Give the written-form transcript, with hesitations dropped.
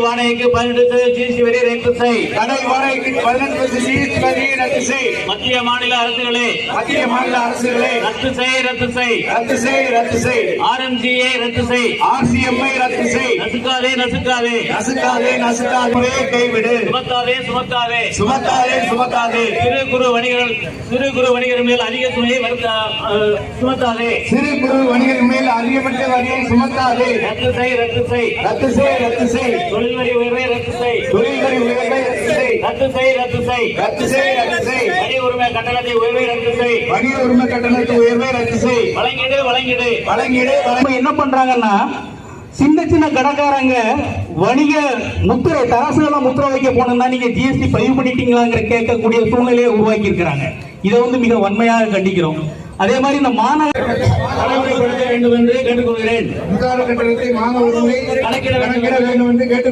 வாடகைக்கு 18 ஜிஎஸ்டி வரி ரத்து செய். கடை வாடகைக்கு 18 ஜிஎஸ்டி வரி ரத்து செய். மத்திய மாநில அரசுகளே ரத்து செய். ரத்து செய். RMGஐ ரத்து செய். RCMஐ ரத்து செய். நசுக்காதே. கைவிடு. சுமத்தாதே. சிறு குறு வணிகர்கள் மேல் அதிக சுமையை சுமத்தாதே. சிறு குறு வணிகர்கள் மேல் அதிகபட்ச வரியை சுமத்தாதே. ரத்து செய். தொழில் வரி உயர்வை ரத்து செய். ரத்து செய். வரி உரிமை கட்டணத்தை உயர்வை ரத்து செய். வழங்கிடு. என்ன பண்றாங்கன்னா சின்ன சின்ன கடைக்காரங்க வணிக முத்திரை தராசுலாம் முத்திரை வைக்க போனா நீங்க ஜிஎஸ்டி பதிவு பண்ணிட்டீங்களாங்கிற கேட்கக்கூடிய சூழ்நிலையை உருவாக்கி இருக்கிறாங்க. இதை மிக வன்மையாக கண்டிக்கிறோம். அதே மாதிரி இந்த மாநகர நடைமுறைப்படுத்த வேண்டும் என்று கேட்டுக்கொள்கிறேன். கட்டணத்தை கணக்கிட வேண்டும் என்று கேட்டுக்கொள்கிறேன்.